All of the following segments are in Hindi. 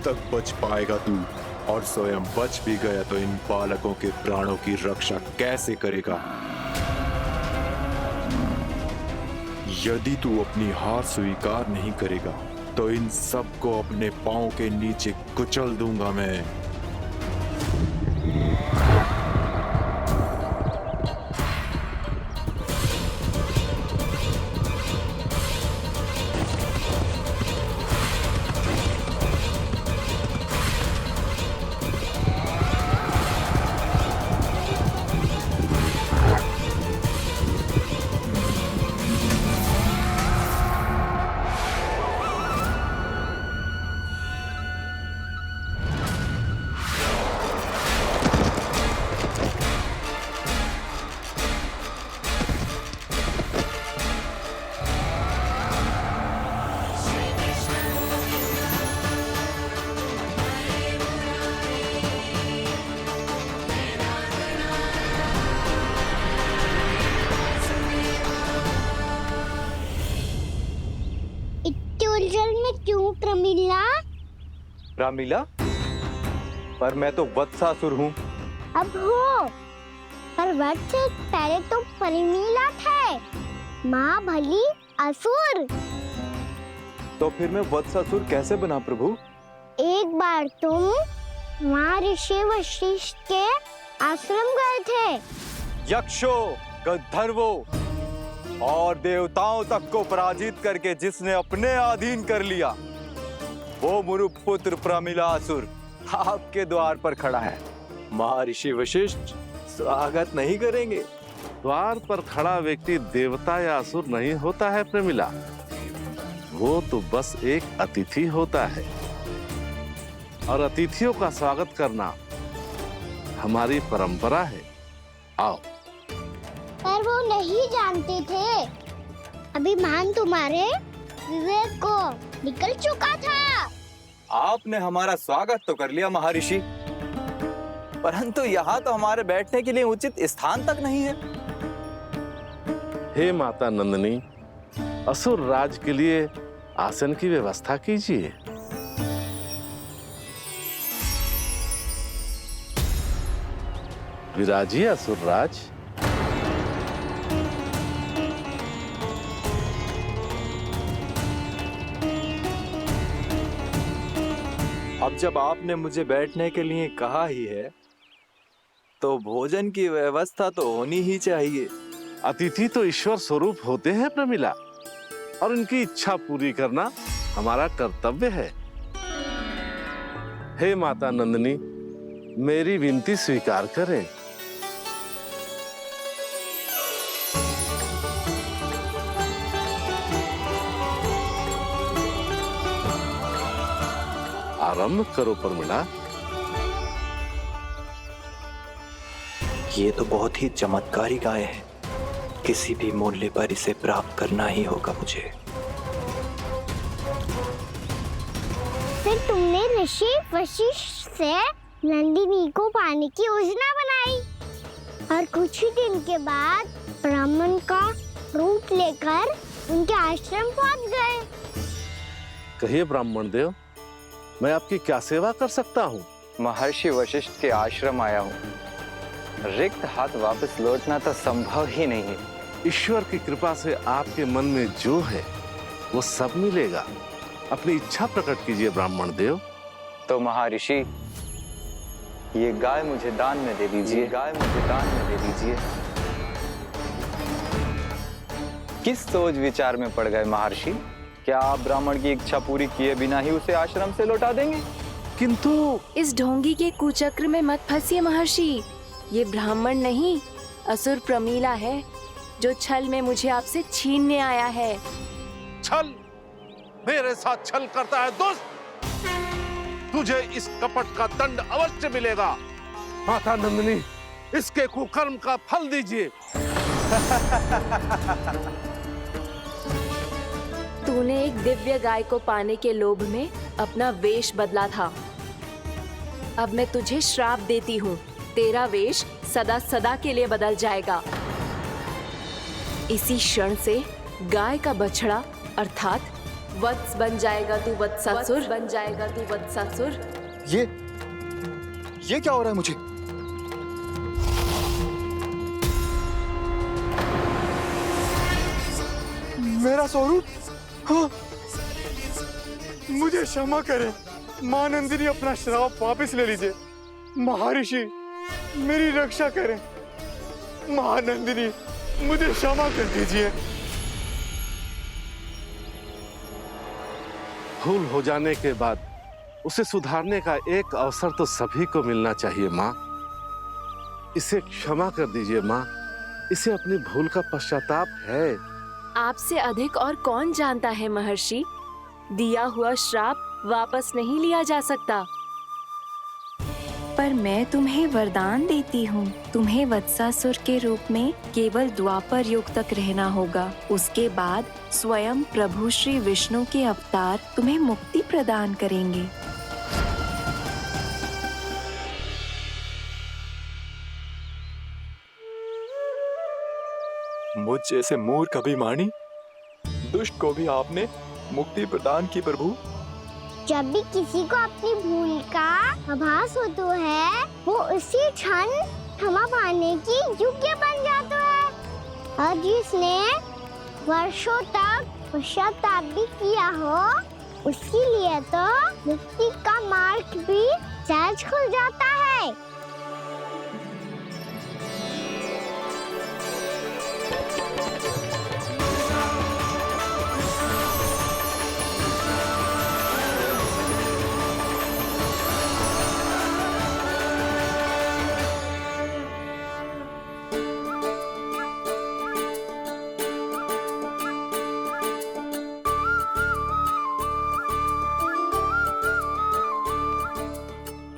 तक बच पाएगा तू? और स्वयं बच भी गया तो इन बालकों के प्राणों की रक्षा कैसे करेगा? यदि तू अपनी हार स्वीकार नहीं करेगा तो इन सबको अपने पांव के नीचे कुचल दूंगा मैं। क्यों प्रमिला? रामीला, पर मैं तो वत्सासुर हूँ। अब हो, पर वत्स से पहले तो प्रमिला थे। माँ भली असुर। तो फिर मैं वत्सासुर कैसे बना प्रभु? एक बार तुम माँ ऋषि वशिष्ठ के आश्रम गए थे। यक्षो, गंधर्वो और देवताओं तक को पराजित करके जिसने अपने अधीन कर लिया, वो मुरुपुत्र प्रमिलासुर आपके द्वार पर खड़ा है। महर्षि वशिष्ठ स्वागत नहीं करेंगे? द्वार पर खड़ा व्यक्ति देवता या असुर नहीं होता है प्रमिला, वो तो बस एक अतिथि होता है और अतिथियों का स्वागत करना हमारी परंपरा है। आओ। पर वो नहीं जानते थे, अभिमान तुम्हारे विवेक को निकल चुका था। आपने हमारा स्वागत तो कर लिया महर्षि, परंतु यहाँ तो हमारे बैठने के लिए उचित स्थान तक नहीं है। हे माता नंदिनी, असुर राज के लिए आसन की व्यवस्था कीजिए। विराजिए असुर राज। अब जब आपने मुझे बैठने के लिए कहा ही है, तो भोजन की व्यवस्था तो होनी ही चाहिए। अतिथि तो ईश्वर स्वरूप होते हैं प्रमिला, और उनकी इच्छा पूरी करना हमारा कर्तव्य है। हे माता नंदिनी, मेरी विनती स्वीकार करें। आरंभ करो प्रमिला। ये तो बहुत ही चमत्कारी गाय है, किसी भी मूल्य पर इसे प्राप्त करना ही होगा मुझे। फिर तुमने ऋषि वशिष्ठ से नंदिनी को पाने की योजना बनाई और कुछ ही दिन के बाद ब्राह्मण का रूप लेकर उनके आश्रम पहुंच गए। कहिए ब्राह्मण देव, मैं आपकी क्या सेवा कर सकता हूँ? महर्षि वशिष्ठ के आश्रम आया हूँ। रिक्त हाथ वापस लौटना तो संभव ही नहीं है। ईश्वर की कृपा से आपके मन में जो है वो सब मिलेगा। अपनी इच्छा प्रकट कीजिए ब्राह्मण देव। तो महर्षि, ये गाय मुझे दान में दे दीजिए। गाय मुझे दान में दे दीजिए। किस सोच विचार में पड़ गए महर्षि? क्या आप ब्राह्मण की इच्छा पूरी किए बिना ही उसे आश्रम से लौटा देंगे? किंतु इस ढोंगी के कुचक्र में मत फंसिए महर्षि। ये ब्राह्मण नहीं, असुर प्रमिला है, जो छल में मुझे आपसे छीनने आया है। छल? मेरे साथ छल करता है दुष्ट? तुझे इस कपट का दंड अवश्य मिलेगा। माता नंदिनी, इसके कुकर्म का फल दीजिए। तूने एक दिव्य गाय को पाने के लोभ में अपना वेश बदला था। अब मैं तुझे श्राप देती हूँ, तेरा वेश सदा सदा के लिए बदल जाएगा। इसी क्षण से गाय का बछड़ा अर्थात वत्स बन जाएगा तू वत्सासुर, बन जाएगा तू वत्सासुर। ये क्या हो रहा है मुझे? मेरा स्वरूप? हाँ। मुझे क्षमा करें मां नंदिनी, अपना श्राप वापस ले लीजिए। महर्षि मेरी रक्षा करें। महानंदिनी मुझे क्षमा कर दीजिए। भूल हो जाने के बाद उसे सुधारने का एक अवसर तो सभी को मिलना चाहिए माँ। इसे क्षमा कर दीजिए माँ, इसे अपनी भूल का पश्चाताप है। आपसे अधिक और कौन जानता है महर्षि, दिया हुआ श्राप वापस नहीं लिया जा सकता। पर मैं तुम्हें वरदान देती हूँ, तुम्हें वत्सासुर के रूप में केवल द्वापर युग तक रहना होगा। उसके बाद स्वयं प्रभु श्री विष्णु के अवतार तुम्हें मुक्ति प्रदान करेंगे। मुझ जैसे मूर्ख अभिमानी दुष्ट को भी आपने मुक्ति प्रदान की प्रभु। जब भी किसी को अपनी भूल का आभास होता है, वो उसी क्षण क्षमा पाने की योग्य बन जाता है। और जिसने वर्षों तक पश्चाताप भी किया हो, उसके लिए तो मुक्ति का मार्ग भी सहज खुल जाता है।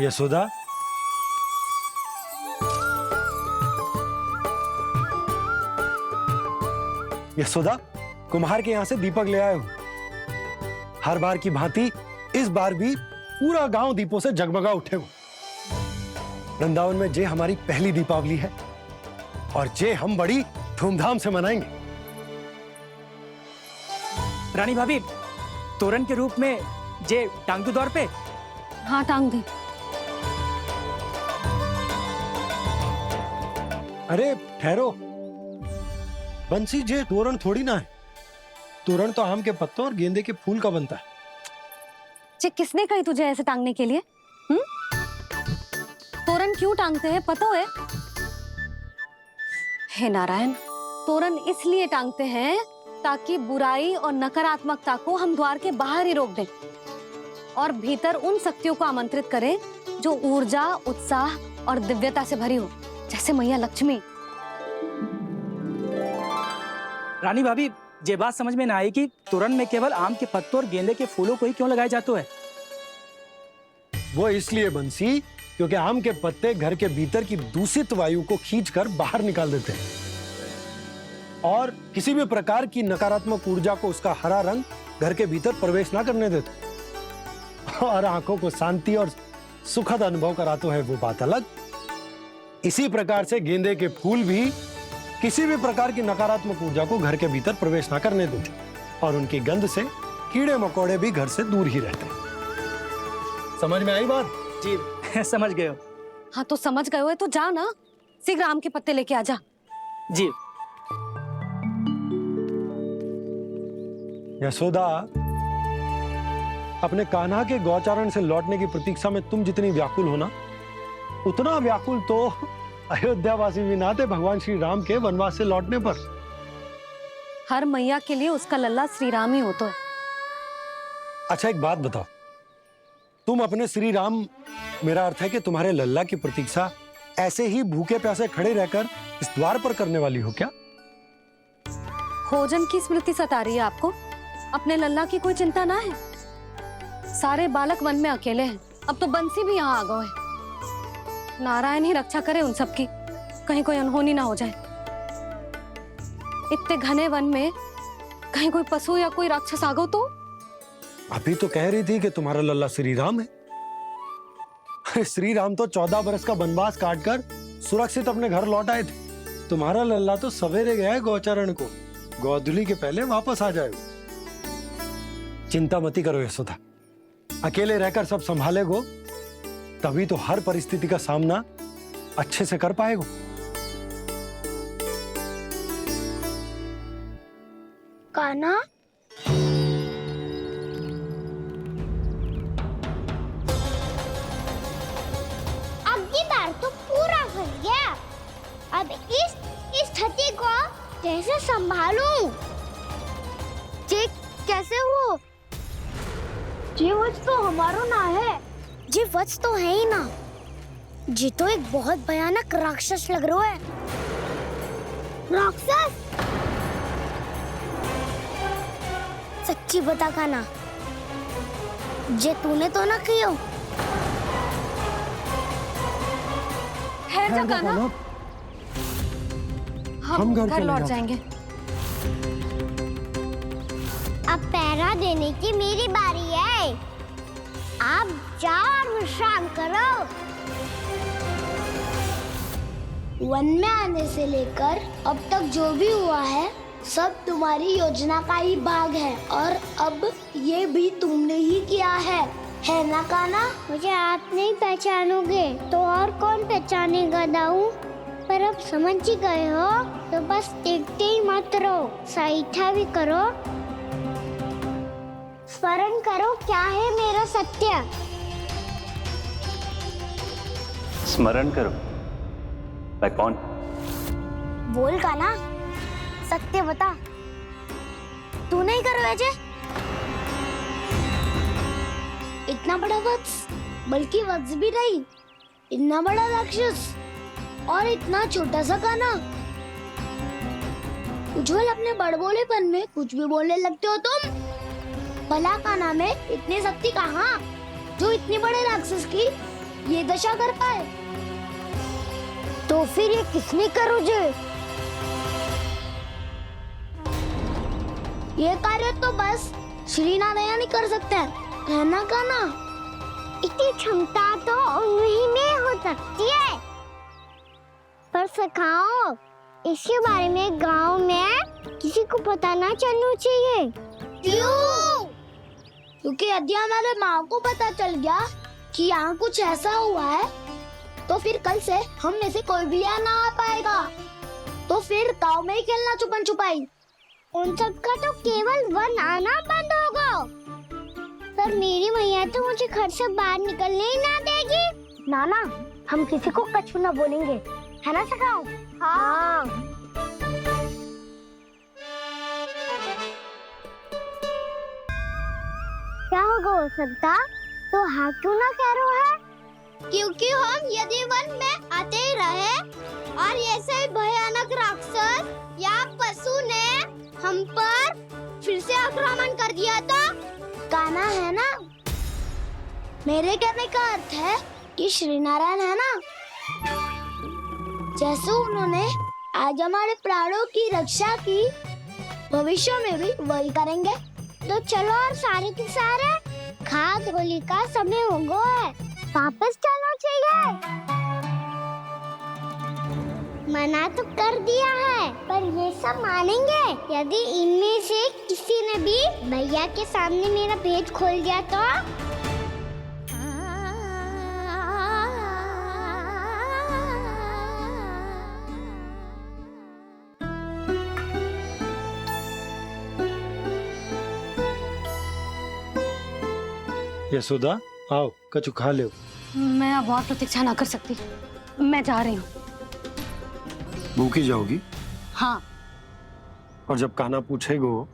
यशोदा, यशोदा, कुम्हार के यहाँ से दीपक ले आए हूं। हर बार की भांति इस बार भी पूरा गांव दीपों से जगमगा उठे हो। वृंदावन में जे हमारी पहली दीपावली है और जे हम बड़ी धूमधाम से मनाएंगे। रानी भाभी, तोरण के रूप में जे टांग दो द्वार पे। हाँ, टांग दे। अरे ठहरो, बंसी, जे तोरण थोड़ी ना है। तोरण तो आम के पत्तों और गेंदे के फूल का बनता है। जे किसने कही तुझे ऐसे टांगने के लिए? तोरण क्यों टांगते हैं पता है? हे नारायण, तोरण इसलिए टांगते हैं ताकि बुराई और नकारात्मकता को हम द्वार के बाहर ही रोक दें और भीतर उन शक्तियों को आमंत्रित करें जो ऊर्जा, उत्साह और दिव्यता से भरी हो, जैसे मैया लक्ष्मी। रानी भाभी, ये बात समझ में ना आई कि तोरण में केवल आम के पत्तों और गेंदे के फूलों को ही क्यों लगाया जाता है? वो इसलिए बंसी, क्योंकि आम के पत्ते घर के भीतर की दूषित वायु को खींचकर बाहर निकाल देते हैं और किसी भी प्रकार की नकारात्मक ऊर्जा को उसका हरा रंग घर के भीतर प्रवेश ना करने देते और आंखों को शांति और सुखद अनुभव कराता है, वो बात अलग। इसी प्रकार से गेंदे के फूल भी किसी भी प्रकार की नकारात्मक ऊर्जा को घर के भीतर प्रवेश ना करने देते और उनकी गंध से कीड़े मकोड़े भी घर से दूर ही रहते हैं। समझ में आई बात? जी समझ गए हो। हाँ, तो समझ गए हो तो जा ना, शीघ्र आम के पत्ते लेके आ जा। जी। यशोदा, अपने कान्हा के गौचारण से लौटने की प्रतीक्षा में तुम जितनी व्याकुल हो ना, उतना व्याकुल तो अयोध्यावासी भी ना थे भगवान श्री राम के वनवास से लौटने पर। हर मैया के लिए उसका लल्ला श्री राम ही होता है। अच्छा, एक बात बताओ, तुम अपने श्री राम, मेरा अर्थ है कि तुम्हारे लल्ला की प्रतीक्षा ऐसे ही भूखे प्यासे खड़े रहकर इस द्वार पर करने वाली हो क्या? भोजन की स्मृति सता रही है आपको? अपने लल्ला की कोई चिंता ना है। सारे बालक वन में अकेले हैं, अब तो बंसी भी यहाँ आ गए हैं। नारायण ही रक्षा करे उन सबकी, कहीं कोई अनहोनी ना हो जाए। इतने घने वन में कहीं कोई पशु या कोई राक्षस आ गो तो? अभी तो कह रही थी कि तुम्हारा लल्ला श्री राम है। श्री राम तो 14 बरस का वनवास काटकर सुरक्षित अपने घर लौट आए थे। तुम्हारा लल्ला तो सवेरे गया है गौचरण को, गोधूली के पहले वापस आ जाएगा। चिंता मती करो यशोदा, अकेले रहकर सब संभालेगो तभी तो हर परिस्थिति का सामना अच्छे से कर पाएगो। कान्हा, अब की बार तो पूरा फंस गया। अब इस छठी को कैसे संभालूं? ये कैसे हो? ये वत्स तो हमारो ना है। ये वत्स तो है ही ना। ये तो एक बहुत भयानक राक्षस लग रहा है। राक्षस? सच्ची बता कान्हा, जे तूने तो ना कियो? ठहर जा कान्हा, हम घर चले लौट जाते। जाएंगे। अब पहरा देने की मेरी बारी है। आप जाओ और विश्राम करो। वन में आने से लेकर अब तक जो भी हुआ है सब तुम्हारी योजना का ही भाग है, और अब ये भी तुमने ही किया है ना कान्हा? मुझे आप नहीं पहचानोगे तो और कौन पहचानेगा दाऊ? पर अब समझ ही गए हो तो बस देखते ही मत रहो, सईठा भी करो, स्मरण करो क्या है मेरा सत्य। स्मरण करो। मैं कौन? बोल कान्हा, सत्य बता। तू नहीं करो अजय? इतना बड़ा वत्स, बल्कि वत्स भी नहीं, इतना बड़ा राक्षस और इतना छोटा सा कान्हा। उज्जवल, अपने बड़बोलेपन में कुछ भी बोलने लगते हो तुम। भला कान्हा में इतनी शक्ति कहाँ जो इतने बड़े राक्षस की ये दशा कर पाए? तो फिर ये किसने करो जे? ये कार्य तो बस श्री नारायण ही कर सकते हैं, है ना कान्हा? इतनी क्षमता तो उन्हीं में हो सकती है, पर सखाओ इसके बारे में गांव में किसी को पता ना चलना चाहिए। क्यों? क्योंकि यदि हमारे माँ को पता चल गया कि यहाँ कुछ ऐसा हुआ है तो फिर कल से हम में से कोई भी यहाँ ना आ पाएगा। तो फिर गांव में ही खेलना छुपन छुपाई। उन सब का तो केवल वन आना बंद होगा, पर मेरी मैया तो मुझे घर से बाहर निकलने ही ना देगी। नाना, हम किसी को कछु ना बोलेंगे, है ना सखाओ? हाँ। क्या होगा हो सकता? तो हाँ क्यों ना कह रहा है? क्योंकि हम यदि वन में आते ही रहे और ऐसे ही भयानक राक्षस या पशु ने हम पर फिर से आक्रमण कर दिया तो कान्हा, है ना? मेरे कहने का अर्थ है कि श्री नारायण है ना, जैसे उन्होंने आज हमारे प्राणों की रक्षा की, भविष्य में भी वही करेंगे। तो चलो और सारे के सारे खाद होली का समय हो गया है, वापस चलना चाहिए। मना तो कर दिया है, पर ये सब मानेंगे यदि इनमें से किसी ने भी भैया के सामने मेरा भेद खोल दिया तो? यशोदा, आओ कछु खा लो। मैं अब और प्रतीक्षा ना कर सकती, मैं जा रही हूँ। भूखी जाओगी? हाँ। और जब कान्हा पूछेगो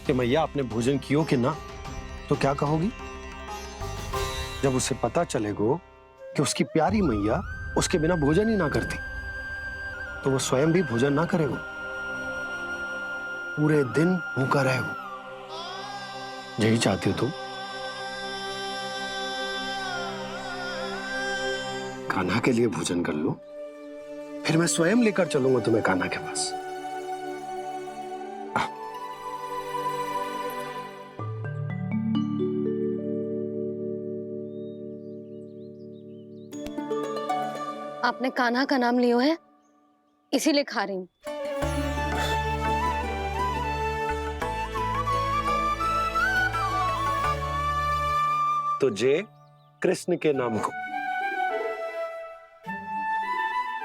कि मैया आपने भोजन कियो कि ना, तो क्या कहोगी? जब उसे पता चलेगो कि उसकी प्यारी मैया उसके बिना भोजन ही ना करती, तो वो स्वयं भी भोजन ना करेगो, पूरे दिन भूखा रहेगो। यही चाहती हो तुम? कान्हा के लिए भोजन कर लो, फिर मैं स्वयं लेकर चलूंगा तुम्हें कान्हा के पास। आपने कान्हा का नाम लियो है, इसीलिए खा रही हूँ। तो जे कृष्ण के नाम को।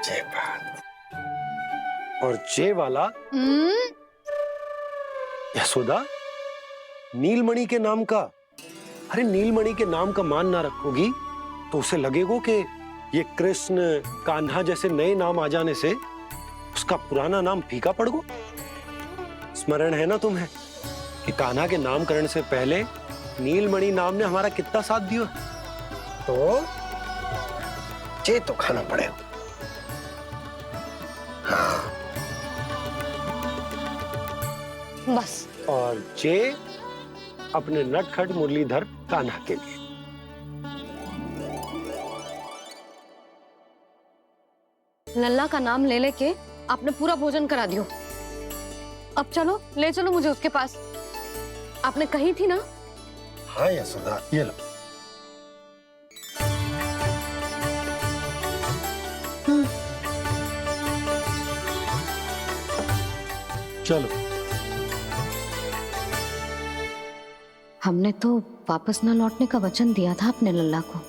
जय बात। और जे वाला यशोदा नीलमणि के नाम का। अरे नीलमणि के नाम का मान ना रखोगी तो उसे लगेगा कि ये कृष्ण कान्हा जैसे नए नाम आ जाने से उसका पुराना नाम फीका पड़ गो। स्मरण है ना तुम्हें कि कान्हा के नामकरण से पहले नीलमणि नाम ने हमारा कितना साथ दिया। तो जे तो खाना पड़ेगा। हाँ। बस। और जे अपने नटखट मुरलीधर कान्हा के लिए। लल्ला का नाम ले लेके आपने पूरा भोजन करा दियो। अब चलो, ले चलो मुझे उसके पास। आपने कही थी ना। हाँ यशोदा, ये लो। चलो। हमने तो वापस न लौटने का वचन दिया था अपने लल्ला को।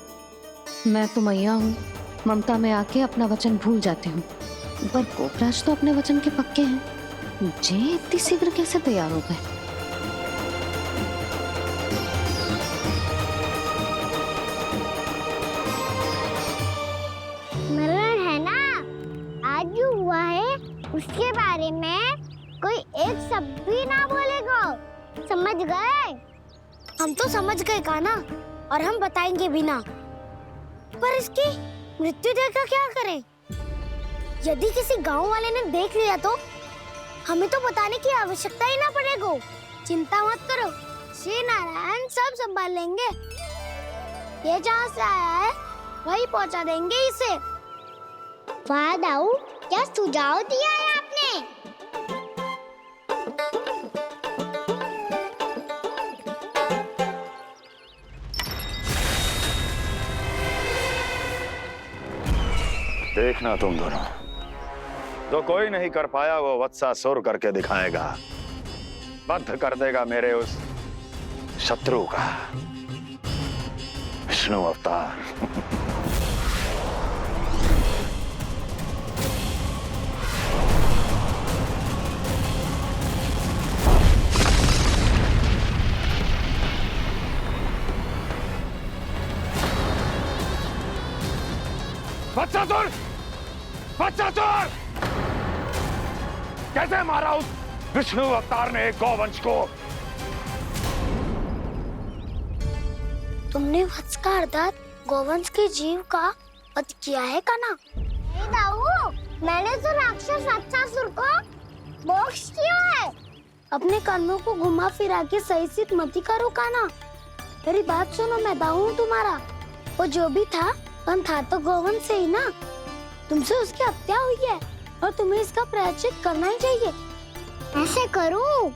मैं तो मैया हूँ, ममता में आके अपना वचन भूल जाती हूँ। पर गोपराज तो अपने वचन के पक्के हैं। जे इतनी शीघ्र कैसे तैयार हो गए? मरण है ना, आज जो हुआ है उसके बारे में कोई एक शब्द भी ना बोलेगा। समझ गए? हम तो समझ गए कान्हा, और हम बताएंगे भी ना। पर इसकी मृत्यु देखकर क्या करें? यदि किसी गांव वाले ने देख लिया तो हमें तो बताने की आवश्यकता ही ना पड़ेगा। चिंता मत करो, श्री नारायण सब संभाल लेंगे। ये जहाँ से आया है वही पहुँचा देंगे इसे। वाह दाऊ, क्या सुझाव दिया है आपने। देखना तुम दोनों, जो कोई नहीं कर पाया वो वत्सासुर करके दिखाएगा। बंध कर देगा मेरे उस शत्रु का विष्णु अवतार। वत्सासुर! वत्सासुर! कैसे मारा उस विष्णु अवतार ने एक गौवंश को? तुमने वत्स का अर्थात गौवंश के जीव का वध किया है कान्हा। नहीं दाऊ, मैंने तो राक्षस वत्सासुर को मोक्ष दिया है। अपने कर्मों को घुमा फिरा के सही सिद्ध मत करो कान्हा। मेरी बात सुनो, मैं दाऊ हूँ तुम्हारा। वो जो भी था पर था तो गौवंश से ही ना। तुमसे उसकी हत्या हुई है और तुम्हें इसका प्रायश्चित करना ही चाहिए। ऐसे करूं?